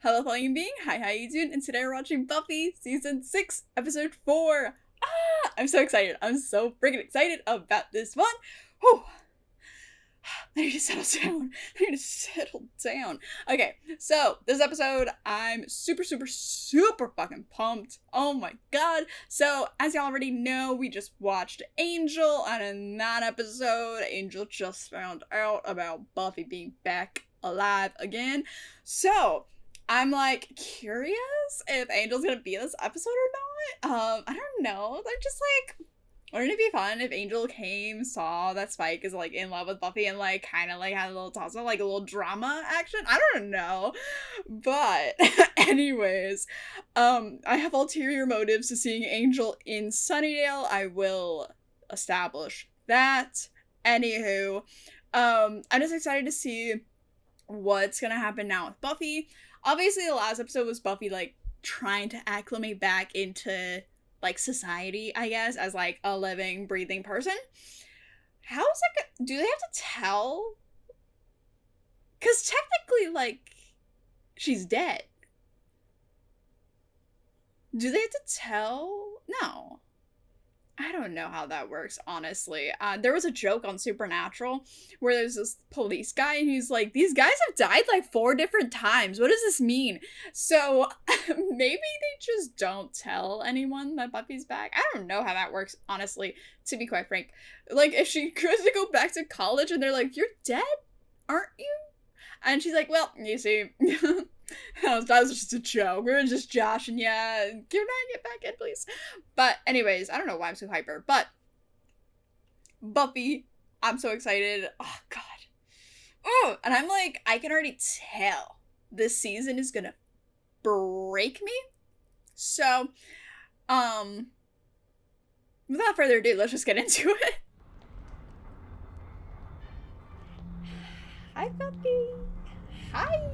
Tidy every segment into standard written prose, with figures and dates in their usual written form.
Hello, flying being. Hi, how you doing? And today we're watching Buffy season 6, episode 4. I'm so excited. I'm so freaking excited about this one. Whew. I need to settle down. I need to settle down. Okay, so this episode, I'm super fucking pumped. Oh my god. So, as y'all already know, we just watched Angel, and in that episode, Angel just found out about Buffy being back alive again. So, I'm like curious if Angel's gonna be in this episode or not. I don't know. I'm just like, wouldn't it be fun if Angel came, saw that Spike is like in love with Buffy and like kind of like had a little toss up, like a little drama action? I don't know. But anyways, I have ulterior motives to seeing Angel in Sunnydale. I will establish that. Anywho, I'm just excited to see what's gonna happen now with Buffy. Obviously, the last episode was Buffy like trying to acclimate back into like society, I guess, as like a living, breathing person. How is that do they have to tell? Because technically, like, she's dead. Do they have to tell? No. I don't know how that works, honestly. There was a joke on Supernatural where there's this police guy and he's like, these guys have died like 4 different times. What does this mean? So maybe they just don't tell anyone that Buffy's back. I don't know how that works, honestly, to be quite frank. Like, if she goes to go back to college and they're like, you're dead, aren't you? And she's like, well, you see, that was just a joke. We were just joshing, yeah. Get back in, please. But anyways, I don't know why I'm so hyper. But Buffy, I'm so excited. Oh, God. Oh, and I'm like, I can already tell this season is gonna break me. So, without further ado, let's just get into it. Hi, Buffy. Hi.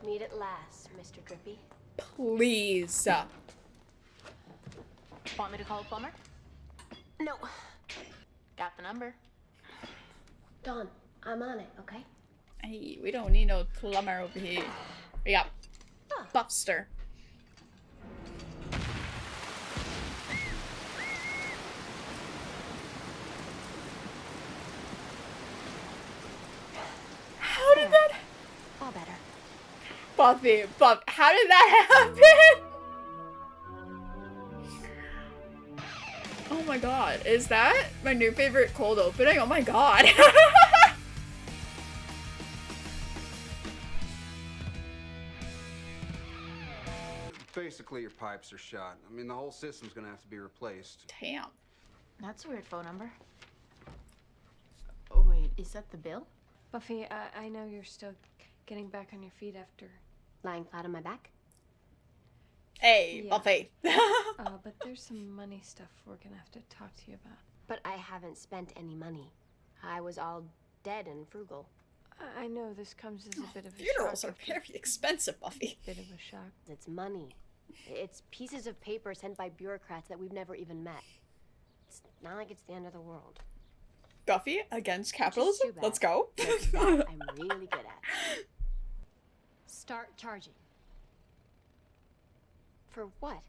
Meet at last, Mr. Drippy. Please. Want me to call a plumber? No. Got the number. Dawn, I'm on it, okay? Hey, we don't need no plumber over here. We got Buffster. How did that... All better. Buffy, how did that happen? Oh my god, is that my new favorite cold opening? Oh my god. Basically, your pipes are shot. I mean, the whole system's gonna have to be replaced. Damn. That's a weird phone number. Oh, wait, is that the bill? Buffy, I know you're still getting back on your feet after... Lying flat on my back? Hey, Yeah. Buffy. but there's some money stuff we're gonna have to talk to you about. But I haven't spent any money. I was all dead and frugal. I know this comes as a bit of a Funerals shock. are very expensive, Buffy. Bit of a shock. It's money. It's pieces of paper sent by bureaucrats that we've never even met. It's not like it's the end of the world. Buffy against capitalism? too bad. Let's go. That's that I'm really good at. Start charging. For what?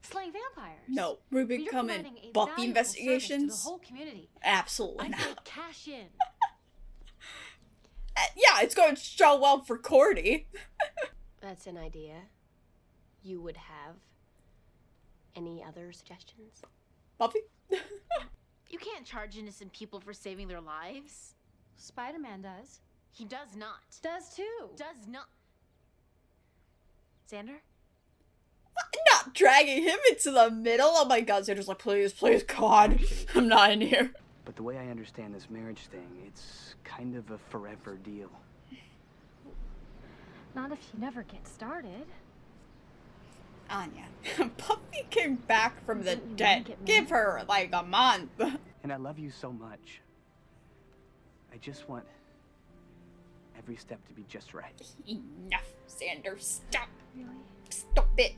Slaying vampires. No, we're You're becoming providing a Buffy valuable service to investigations. the whole community. Absolutely I not. say cash in. Yeah, it's going so well for Cordy. That's an idea. You would have any other suggestions? Buffy? You can't charge innocent people for saving their lives. Spider-Man does. He does not. Does too. Does not. Xander? Not dragging him into the middle. Oh my god, Xander's like, please, God, I'm not in here. But the way I understand this marriage thing, it's kind of a forever deal. Not if you never get started. Anya. Buffy came back from the Didn't you dead. like it, Give her like a month. And I love you so much. I just want every step to be just right. Enough, Xander. Stop. Really? Stop it.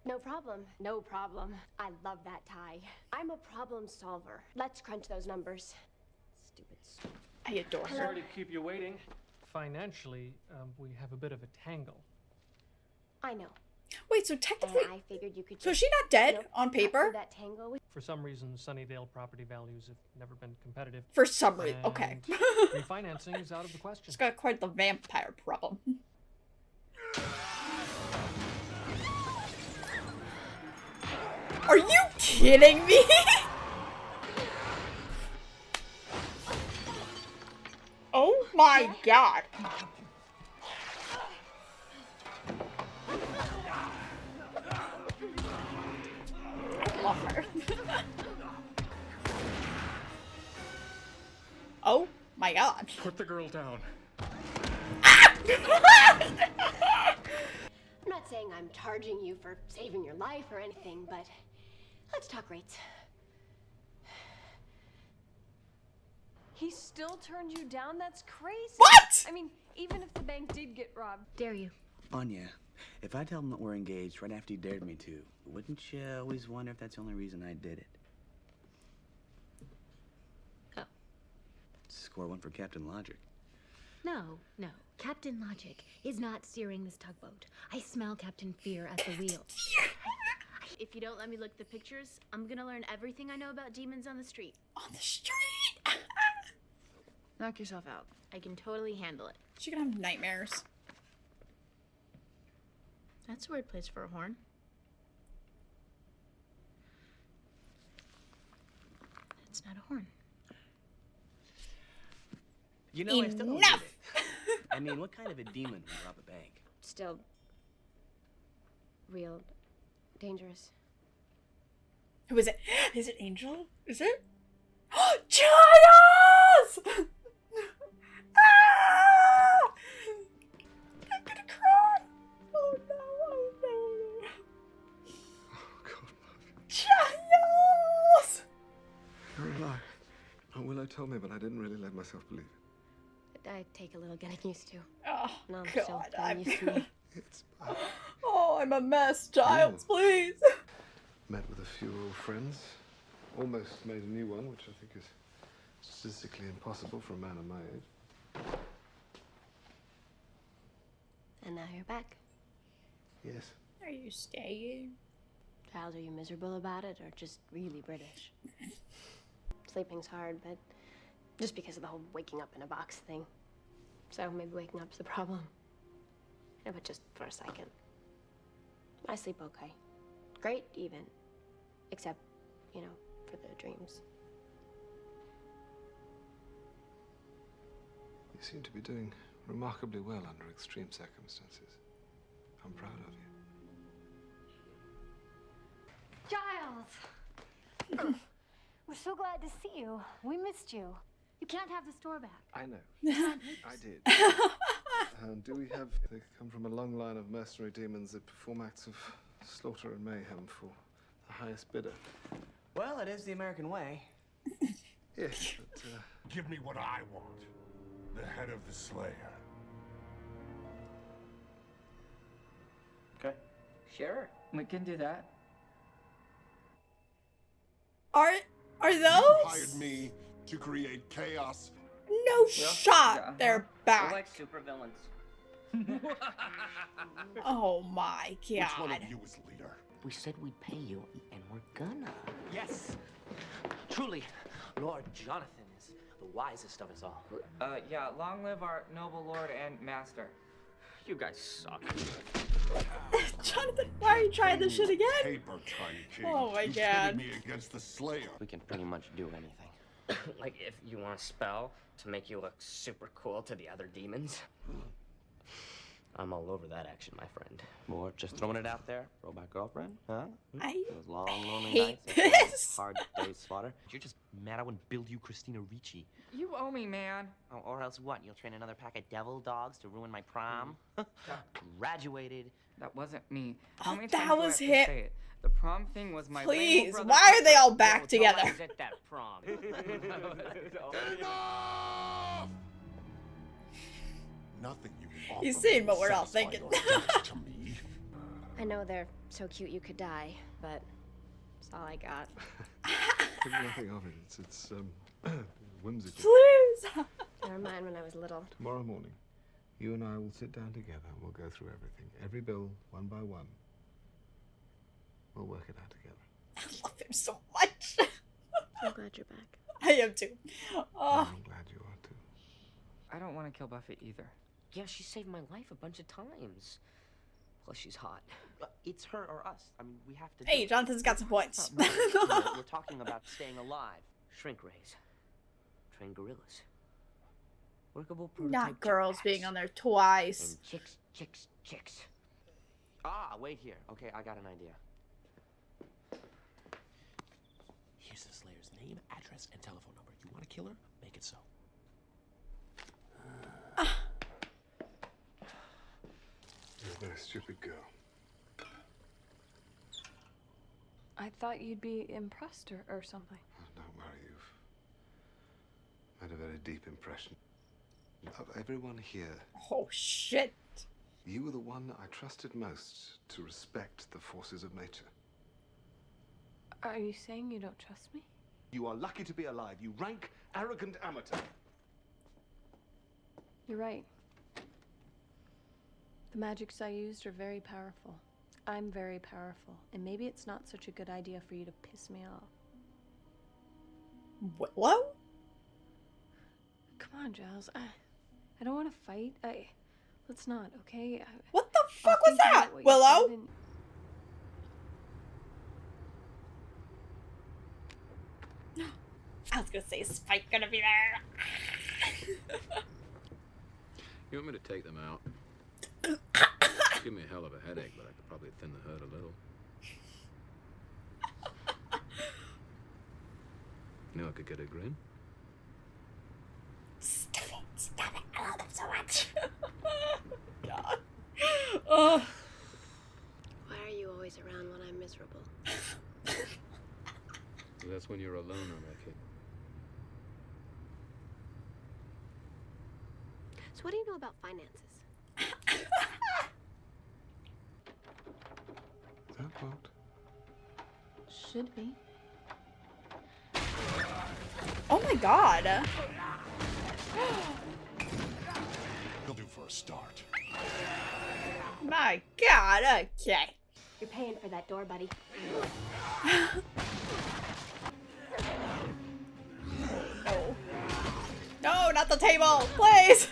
No problem. No problem. I love that tie. I'm a problem solver. Let's crunch those numbers. Stupid. I adore her. Sorry to keep you waiting. Financially, we have a bit of a tangle. I know. Wait, so And technically, I figured you could so is just, she not dead you know, on cut through paper? that tangle. For some reason, Sunnydale property values have never been competitive. For some reason, okay. and refinancing is out of the question. She's got quite the vampire problem. Are you kidding me? Oh my god. I love her. Oh my god. Put the girl down. I'm not saying I'm charging you for saving your life or anything, but let's talk rates. He still turned you down? That's crazy. What? I mean, even if the bank did get robbed. Dare you? Anya, if I tell him that we're engaged right after he dared me to, wouldn't you always wonder if that's the only reason I did it? Oh. Score one for Captain Logic. No, no. Captain Logic is not steering this tugboat. I smell Captain Fear at the wheel. If you don't let me look at the pictures, I'm gonna learn everything I know about demons on the street. On the street. Knock yourself out. I can totally handle it. She can have nightmares. That's a weird place for a horn. It's not a horn. You know, I still don't Enough! get it. I mean, what kind of a demon would rob a bank? Still real dangerous. Who is it? Is it Angel? Is it? Giles! Ah! I'm gonna cry. Oh no, oh no. Oh, God, Buffy. Giles! You're alive. Oh, Willow told me, but I didn't really let myself believe it. I take a little getting used to. Oh No, I'm still god, getting I'm used to me. It's bad. Oh, I'm a mess, Giles, please. Met with a few old friends. Almost made a new one, which I think is statistically impossible for a man of my age. And now you're back. Yes. Are you staying? Giles, are you miserable about it or just really British? Sleeping's hard, but just because of the whole waking up in a box thing. So maybe waking up's the problem. Yeah, but just for a second. I sleep okay. Great, even. Except, you know, for the dreams. You seem to be doing remarkably well under extreme circumstances. I'm proud of you. Giles! We're so glad to see you. We missed you. You can't have the store back. I know. I did. Do we have... They come from a long line of mercenary demons that perform acts of slaughter and mayhem for the highest bidder. Well, it is the American way. Yes, but, Give me what I want. The head of the Slayer. Okay. Sure, we can do that. Are You those? hired me to create chaos. No shot. Yeah, They're We're back. like supervillains. Oh my Which one god. of you is leader? We said we'd pay you, and we're gonna. Yes! Truly, Lord Jonathan is the wisest of us all. Yeah, long live our noble lord and master. You guys suck. Jonathan, why are you trying this shit again? Paper tiny king. Oh my You god. pitted me against the Slayer. We can pretty much do anything. Like if you want a spell to make you look super cool to the other demons. I'm all over that action, my friend. Or just throwing it out there. Throwback girlfriend, huh? I Those long, lonely hate nights after this. a hard day's slaughter. You're just mad I wouldn't build you Christina Ricci. You owe me, man. Oh, or else what? You'll train another pack of devil dogs to ruin my prom? Graduated. That wasn't me. Oh, How many that times do I was have to him. say it? The prom thing was my lame Please, old brother's why are they all secret. back Yo, together? I was at that prom. Enough! Nothing you can offer He's me seen will what we're all satisfy thinking. your thirst to me. I know they're so cute you could die, but that's all I got. Think nothing of it. It's whimsical. Please. Never mind when I was little. Tomorrow morning, you and I will sit down together and we'll go through everything. Every bill, one by one. We'll work it out together. I love him so much. I'm glad you're back. I am too. Oh. I'm glad you are too. I don't want to kill Buffy either. Yeah, she saved my life a bunch of times. Plus, she's hot. It's her or us. I mean, we have to. Hey, Jonathan's got some points. We're talking about staying alive. Shrink rays. Train gorillas. Workable prototype Not girls jetpacks. being on there twice. And chicks. Ah, wait here. Okay, I got an idea. Here's the Slayer's name, address, and telephone number. You want to kill her? Make it so. You're a very stupid girl. I thought you'd be impressed or something. Oh, don't worry, you've made a very deep impression. Of everyone here, Oh shit. you were the one I trusted most to respect the forces of nature. Are you saying you don't trust me? You are lucky to be alive, you rank, arrogant amateur. You're right. The magics I used are very powerful. I'm very powerful, and maybe it's not such a good idea for you to piss me off. Willow? Come on, Giles. I don't want to fight. Let's not, okay? What the I'll fuck was think about that? what you Willow? said and- I was gonna say, is Spike gonna be there? You want me to take them out? Give me a hell of a headache, but I could probably thin the herd a little. Knew I could get a grin. Stop it. I love them so much. God. Oh. Why are you always around when I'm miserable? So that's when you're alone, I reckon. So what do you know about finances? That boat. Should be. Oh my god. He'll do for a start. My god, okay. You're paying for that door, buddy. No. No, not the table, please.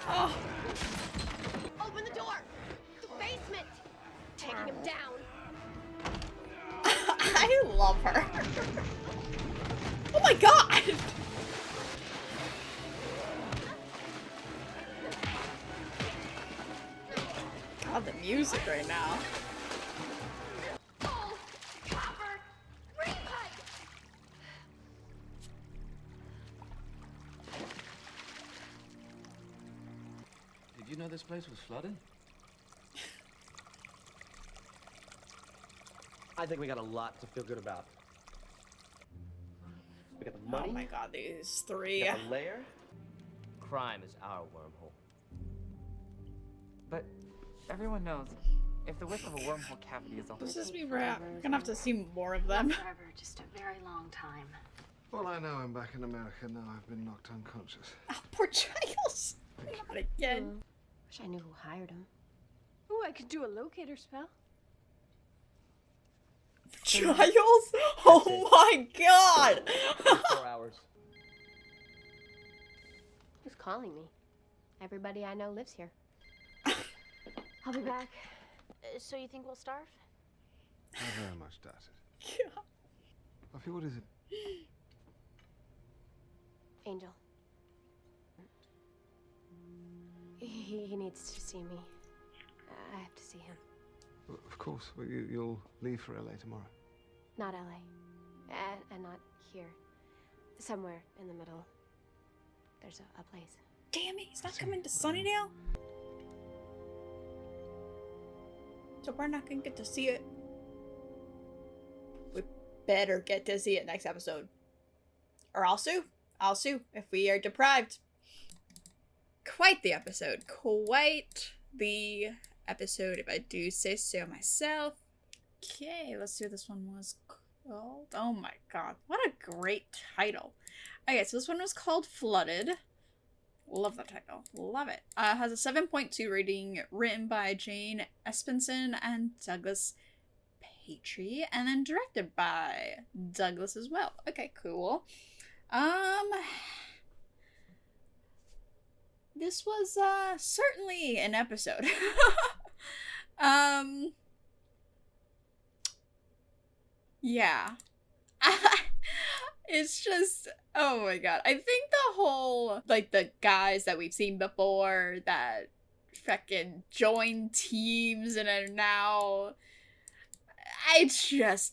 Oh. Open the door! The basement! Taking him down! I love her. Oh my god. God, the music right now. Oh! Copper! Recut! Did you know this place was flooded? I think we got a lot to feel good about. We got the money. Oh my god, these We three. got the lair. Crime is our wormhole. But everyone knows, if the width of a wormhole cavity is a This whole... is me rap. We're gonna have to see more of them. Not forever, just a very long time. Well, I know I'm back in America now. I've been knocked unconscious. Oh, poor Giles. Not again. Wish I knew who hired him. Ooh, I could do a locator spell. Giles? Oh my god! 4 hours. Who's calling me? Everybody I know lives here. I'll be back. So you think we'll starve? I very much doubt it. Yeah. Buffy, what is it? Angel. He needs to see me. I have to see him. Well, of course. Well, you'll leave for LA tomorrow. Not LA. And not here. Somewhere in the middle. There's a place. Damn it, he's not coming to Sunnydale? So we're not gonna get to see it. We better get to see it next episode. or I'll sue. I'll sue if we are deprived. Quite the episode. Quite the episode, if I do say so myself. Okay, let's see what this one was called. Oh my god, what a great title. Okay, so this one was called Flooded. Love that title. Love it. Has a 7.2 rating, written by Jane Espenson and Douglas Patry, and then directed by Douglas as well. Okay, cool. This was certainly an episode. Yeah. It's just, oh my god. I think the whole, like, the guys that we've seen before that fucking join teams and are now, I can't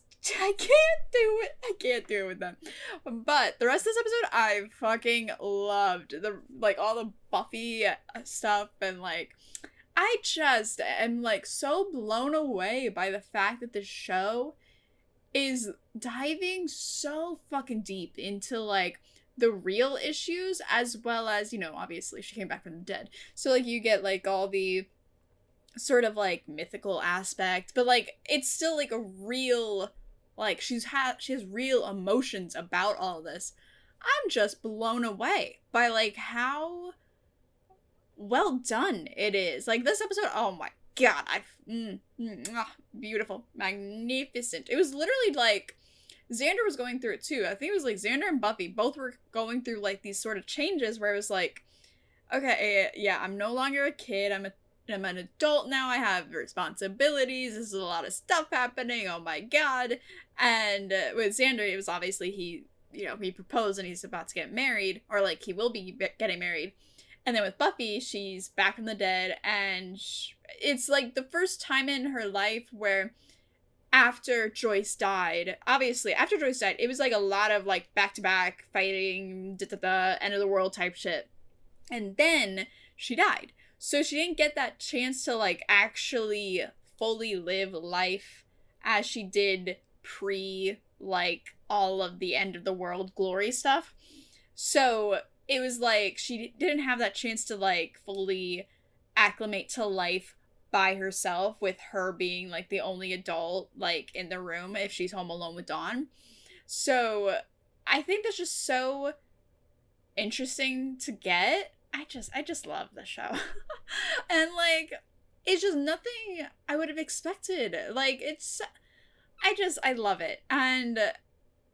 do it. I can't do it with them. But the rest of this episode, I fucking loved. Like, all the Buffy stuff, and, like, I just am, like, so blown away by the fact that the show is diving so fucking deep into, like, the real issues, as well as, you know, obviously she came back from the dead. So, like, you get, like, all the sort of, like, mythical aspect, but, like, it's still, like, a real, like, she has real emotions about all this. I'm just blown away by, like, how well done it is. Like, this episode, oh my god, beautiful, magnificent. It was literally like Xander was going through it too. I think it was like Xander and Buffy both were going through like these sort of changes where it was like, okay, yeah, I'm no longer a kid. I'm an adult now. I have responsibilities. There's a lot of stuff happening. Oh my god. And with Xander, it was obviously he proposed and he's about to get married, or like he will be getting married. And then with Buffy, she's back from the dead, and it's like the first time in her life where after Joyce died, it was like a lot of like back-to-back fighting, end of the world type shit. And then she died. So she didn't get that chance to like actually fully live life as she did pre like all of the end of the world glory stuff. So it was like she didn't have that chance to like fully acclimate to life by herself, with her being like the only adult like in the room if she's home alone with Dawn. So I think that's just so interesting to get. I just love the show. And like it's just nothing I would have expected. Like I love it. And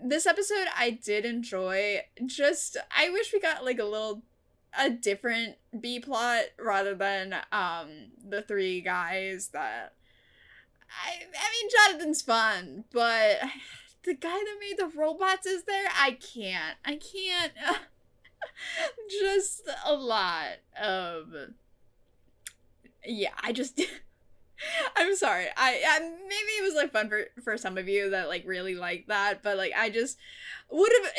this episode I did enjoy. Just I wish we got like a different B plot rather than the three guys that I mean Jonathan's fun, but the guy that made the robots is there. I can't just a lot of I'm sorry. I maybe it was like fun for some of you that like really like that, but like I just would have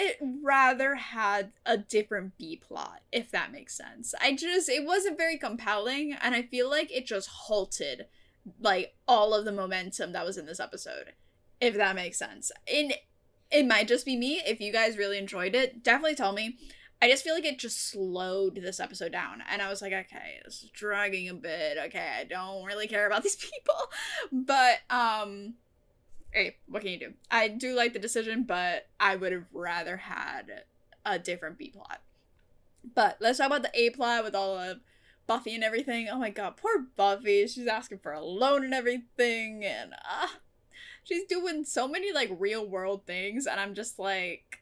rather had a different B plot, if that makes sense. It wasn't very compelling, and I feel like it just halted like all of the momentum that was in this episode, if that makes sense. It might just be me. If you guys really enjoyed it, definitely tell me. I just feel like it just slowed this episode down. And I was like, okay, this is dragging a bit. Okay, I don't really care about these people. But, hey, what can you do? I do like the decision, but I would have rather had a different B plot. But let's talk about the A plot with all of Buffy and everything. Oh my god, poor Buffy. She's asking for a loan and everything. And, she's doing so many, like, real world things. And I'm just like,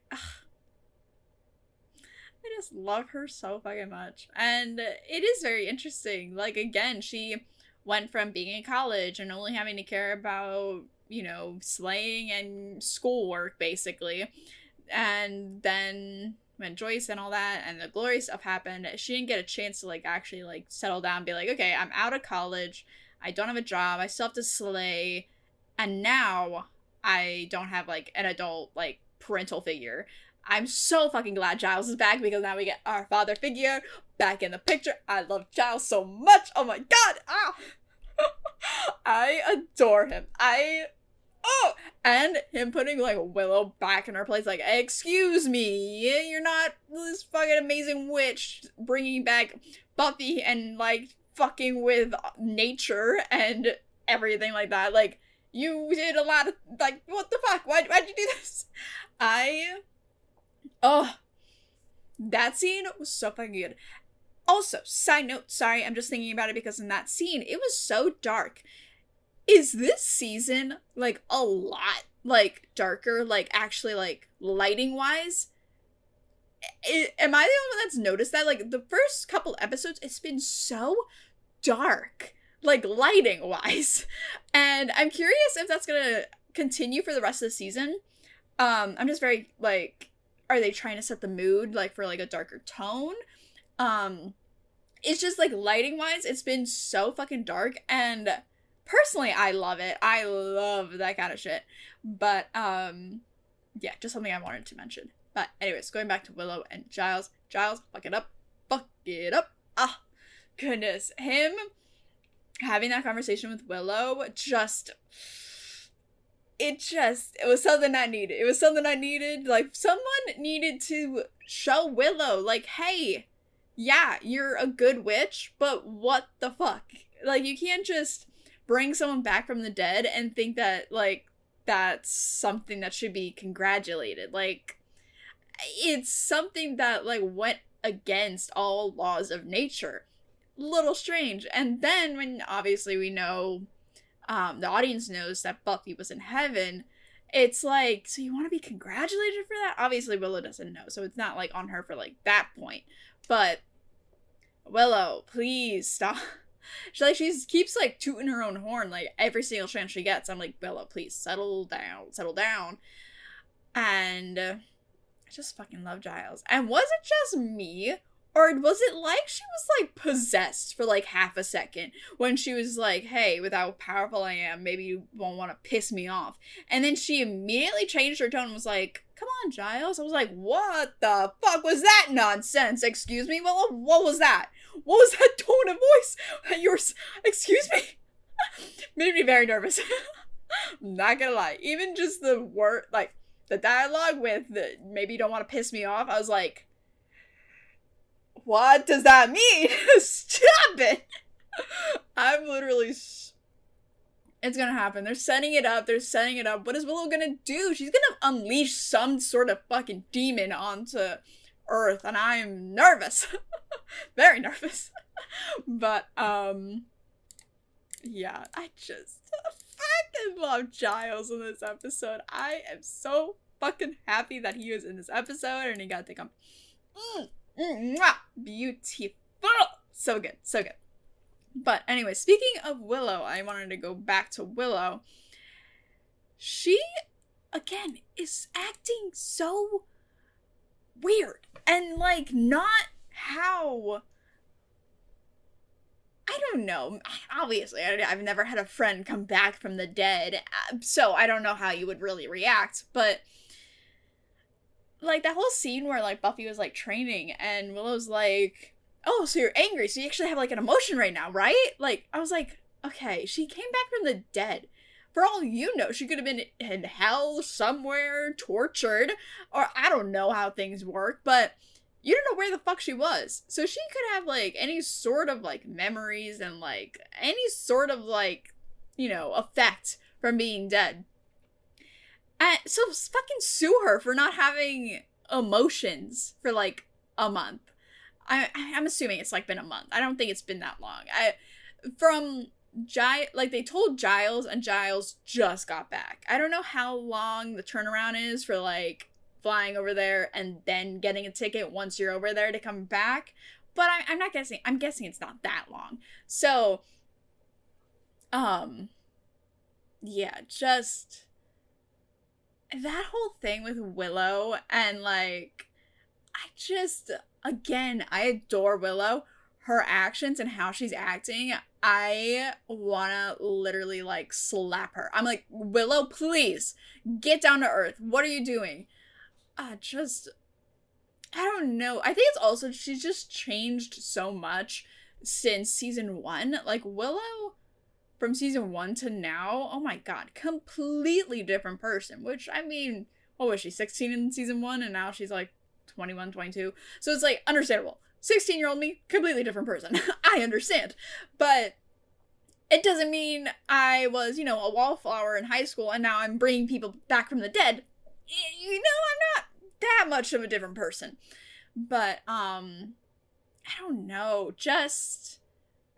I just love her so fucking much. And it is very interesting. Like, again, she went from being in college and only having to care about, you know, slaying and schoolwork, basically. And then when Joyce and all that and the glory stuff happened, she didn't get a chance to, like, actually, like, settle down and be like, okay, I'm out of college. I don't have a job. I still have to slay. And now I don't have, like, an adult, like, parental figure. I'm so fucking glad Giles is back, because now we get our father figure back in the picture. I love Giles so much. Oh my god. I adore him. Oh! And him putting, like, Willow back in her place, like, excuse me, you're not this fucking amazing witch bringing back Buffy and, like, fucking with nature and everything like that. Like, you did a lot of, like, what the fuck? Why'd you do this? Oh, that scene was so fucking good. Also, side note, sorry, I'm just thinking about it because in that scene, it was so dark. Is this season, like, a lot, like, darker, like, actually, like, lighting-wise? Am I the only one that's noticed that? Like, the first couple episodes, it's been so dark, like, lighting-wise. And I'm curious if that's gonna continue for the rest of the season. I'm just very, like, are they trying to set the mood, like, for, like, a darker tone? It's just, like, lighting-wise, it's been so fucking dark, and personally, I love it. I love that kind of shit. But, yeah, just something I wanted to mention. But anyways, going back to Willow and Giles. Giles, fuck it up. Fuck it up. Ah, goodness. Him having that conversation with Willow it was something I needed. It was something I needed. Like, someone needed to show Willow, like, hey, yeah, you're a good witch, but what the fuck? Like, you can't just bring someone back from the dead and think that, like, that's something that should be congratulated. Like, it's something that, like, went against all laws of nature. Little strange. And then when obviously we know, the audience knows that Buffy was in heaven, it's like, so you want to be congratulated for that? Obviously Willow doesn't know, so it's not, like, on her for, like, that point. But Willow, please stop. She keeps, like, tooting her own horn, like, every single chance she gets. I'm like, Willow, please, settle down. And I just fucking love Giles. And was it just me? Or was it like she was, like, possessed for, like, half a second when she was like, hey, with how powerful I am, maybe you won't want to piss me off. And then she immediately changed her tone and was like, come on, Giles. I was like, what the fuck was that nonsense? Excuse me? Well, what was that? What was that tone of voice? Excuse me? Made me very nervous. I'm not gonna lie. Even just the word, like, the dialogue with the, maybe you don't want to piss me off, I was like, what does that mean? Stop it! I'm literally... It's gonna happen. They're setting it up. What is Willow gonna do? She's gonna unleash some sort of fucking demon onto Earth, and I'm nervous. Very nervous. But, yeah, I just fucking love Giles in this episode. I am so fucking happy that he was in this episode, and he got to come... beautiful. So good. But anyway, speaking of Willow, I wanted to go back to Willow. She, again, is acting so weird. And, like, not how... I don't know. Obviously, I've never had a friend come back from the dead, so I don't know how you would really react, but... like, that whole scene where, like, Buffy was, like, training, and Willow's like, oh, so you're angry, so you actually have, like, an emotion right now, right? Like, I was like, okay, she came back from the dead. For all you know, she could have been in hell somewhere, tortured, or I don't know how things work, but you don't know where the fuck she was. So she could have, like, any sort of, like, memories and, like, any sort of, like, you know, effect from being dead. So fucking sue her for not having emotions for, like, a month. I'm assuming it's, like, been a month. I don't think it's been that long. Like, they told Giles, and Giles just got back. I don't know how long the turnaround is for, like, flying over there and then getting a ticket once you're over there to come back. But I'm not guessing. I'm guessing it's not that long. So, yeah, just... that whole thing with Willow, and, like, I adore Willow. Her actions and how she's acting, I wanna literally, like, slap her. I'm like, Willow, please, get down to earth. What are you doing? I don't know. I think it's also, she's just changed so much since season 1. Like, Willow from season 1 to now, oh my god, completely different person. Which, I mean, what was she, 16 in season 1, and now she's like 21, 22. So it's like, understandable. 16-year-old me, completely different person. I understand. But it doesn't mean I was, you know, a wallflower in high school and now I'm bringing people back from the dead. You know, I'm not that much of a different person. But, I don't know, just,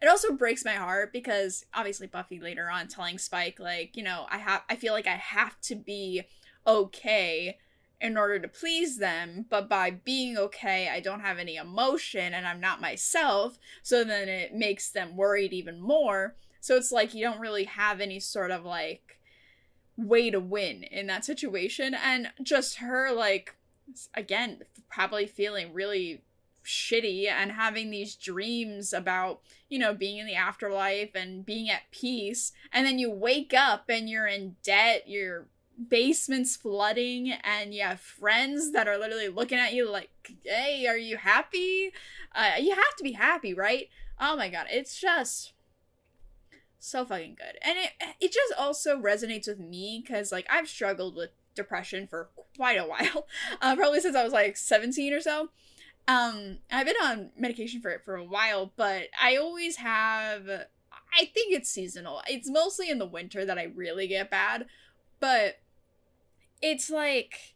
it also breaks my heart because obviously Buffy later on telling Spike, like, you know, I feel like I have to be okay in order to please them, but by being okay, I don't have any emotion and I'm not myself, so then it makes them worried even more. So it's like you don't really have any sort of, like, way to win in that situation. And just her, like, again, probably feeling really shitty and having these dreams about, you know, being in the afterlife and being at peace. And then you wake up and you're in debt, your basement's flooding, and you have friends that are literally looking at you like, hey, are you happy? You have to be happy, right? Oh my god, it's just so fucking good. And it just also resonates with me because, like, I've struggled with depression for quite a while. Probably since I was like 17 or so. I've been on medication for it for a while, but I always have, I think it's seasonal. It's mostly in the winter that I really get bad, but it's like,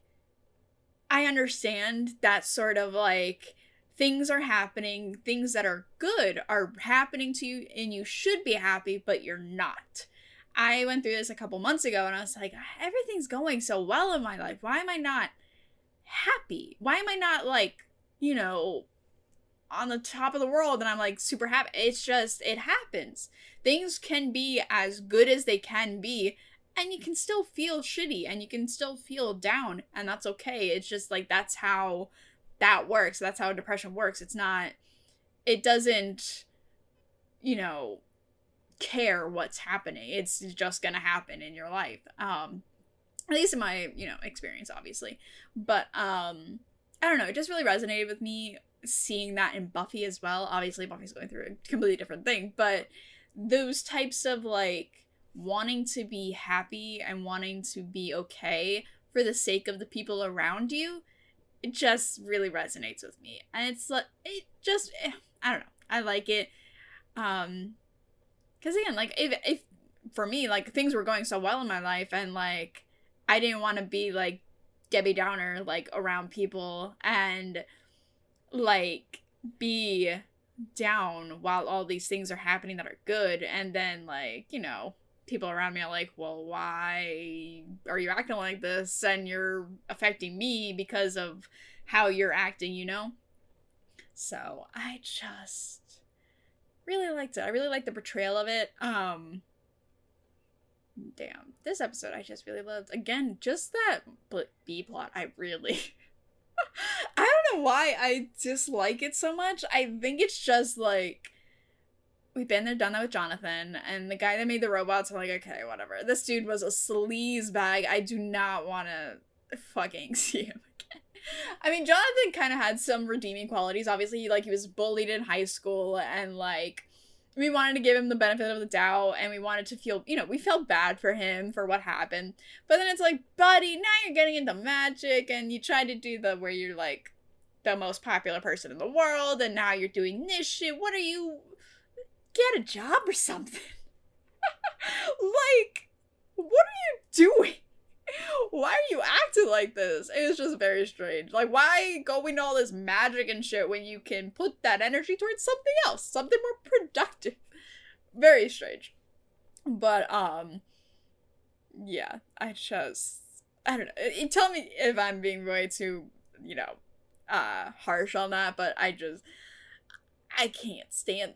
I understand that sort of, like, things are happening, things that are good are happening to you, and you should be happy, but you're not. I went through this a couple months ago, and I was like, everything's going so well in my life. Why am I not happy? Why am I not, like, you know, on the top of the world and I'm, like, super happy? It's just, it happens. Things can be as good as they can be, and you can still feel shitty, and you can still feel down, and that's okay. It's just, like, that's how that works. That's how depression works. It's not, it doesn't, you know, care what's happening. It's just gonna happen in your life. At least in my, you know, experience, obviously. But, I don't know, it just really resonated with me seeing that in Buffy as well. Obviously, Buffy's going through a completely different thing, but those types of, like, wanting to be happy and wanting to be okay for the sake of the people around you, it just really resonates with me. And it's like, it just, I don't know, I like it. Because again, like, if for me, like, things were going so well in my life and, like, I didn't want to be, like, Debbie Downer, like, around people and, like, be down while all these things are happening that are good, and then, like, you know, people around me are like, well, why are you acting like this? And you're affecting me because of how you're acting, you know? So I just really liked it. I really liked the portrayal of it. Damn, this episode I just really loved. Again, just that B plot, I really I don't know why I dislike it so much. I think it's just like, we've been there, done that with Jonathan, and the guy that made the robots, I'm like, okay, whatever. This dude was a sleaze bag. I do not want to fucking see him again. I mean, Jonathan kind of had some redeeming qualities. Obviously, he was bullied in high school, and, like, we wanted to give him the benefit of the doubt, and we wanted to feel, you know, we felt bad for him for what happened. But then it's like, buddy, now you're getting into magic, and you tried to do the where you're, like, the most popular person in the world, and now you're doing this shit. What are you... Get a job or something. Like, what are you doing? Why are you acting like this? It was just very strange. Like, why go into all this magic and shit when you can put that energy towards something else, something more productive? Very strange. But, yeah, I don't know. Tell me if I'm being way too, you know, harsh on that, but I can't stand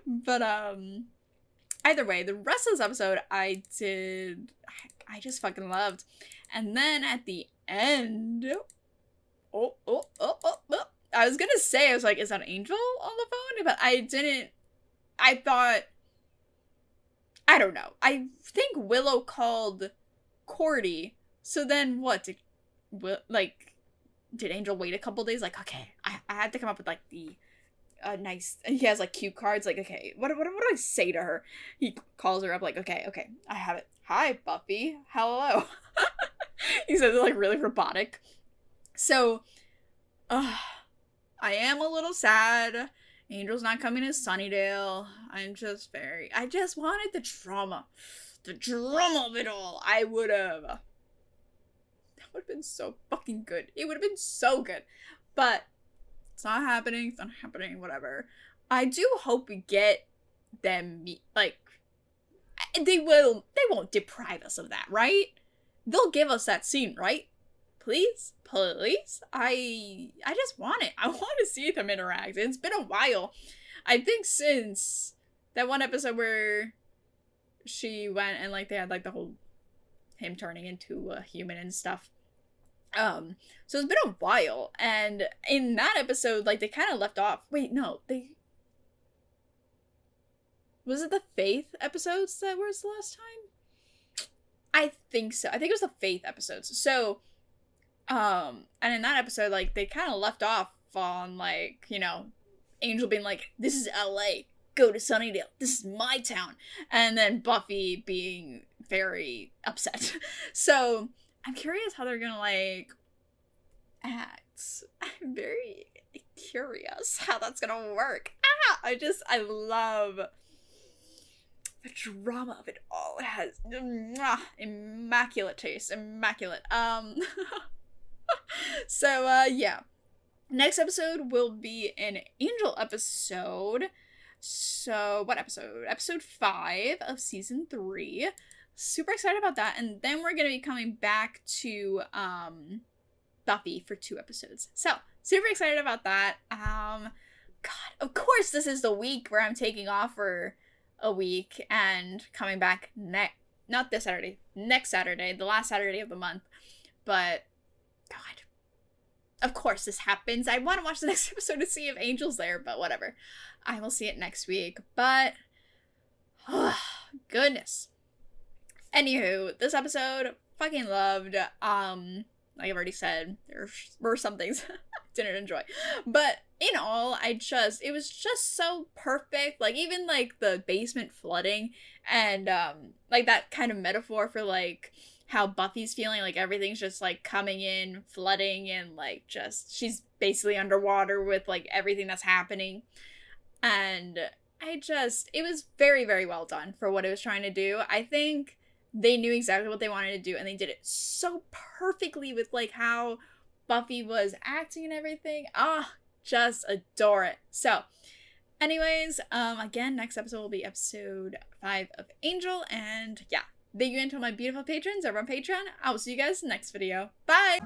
But, either way, the rest of this episode I just fucking loved. And then at the end, I was gonna say, I was like, is that Angel on the phone? But I didn't, I thought, I don't know. I think Willow called Cordy, so then what, did Angel wait a couple days? Like, okay, I had to come up with, like, the a nice, he has like cute cards, like, okay, what do I say to her? He calls her up like, okay, I have it. Hi, Buffy. Hello. He says it like really robotic. So, I am a little sad. Angel's not coming to Sunnydale. I just wanted the drama. The drama of it all. That would have been so fucking good. It would have been so good. But it's not happening. It's not happening. Whatever. I do hope we get them, like, they won't deprive us of that, right? They'll give us that scene, right? Please? Please? I just want it. I want to see them interact. It's been a while. I think since that one episode where she went and, like, they had, like, the whole him turning into a human and stuff. So it's been a while. And in that episode, like, they kind of left off. Wait, no. Was it the Faith episodes that was the last time? I think so. I think it was the Faith episodes. So, and in that episode, like, they kind of left off on, like, you know, Angel being like, this is LA, go to Sunnydale, this is my town. And then Buffy being very upset. So, I'm curious how they're gonna, like, act. I'm very curious how that's gonna work. I love the drama of it all. It has immaculate taste. Immaculate. So, yeah. Next episode will be an Angel episode. So, what episode? Episode 5 of season 3. Super excited about that. And then we're going to be coming back to Buffy for 2 episodes. So, super excited about that. God, of course this is the week where I'm taking off for a week and coming back not this Saturday, next Saturday, the last Saturday of the month. But, God, of course this happens. I want to watch the next episode to see if Angel's there, but whatever. I will see it next week. But, goodness. Anywho, this episode, fucking loved. Like I've already said, there were some things I didn't enjoy. But in all, it was just so perfect. Like, even, like, the basement flooding and, like, that kind of metaphor for, like, how Buffy's feeling. Like, everything's just, like, coming in, flooding, and, like, just, she's basically underwater with, like, everything that's happening. And it was very, very well done for what it was trying to do. I think they knew exactly what they wanted to do, and they did it so perfectly with, like, how Buffy was acting and everything. Just adore it. So, anyways, again, next episode will be episode 5 of Angel, and yeah, thank you again to my beautiful patrons over on Patreon. I will see you guys next video. Bye!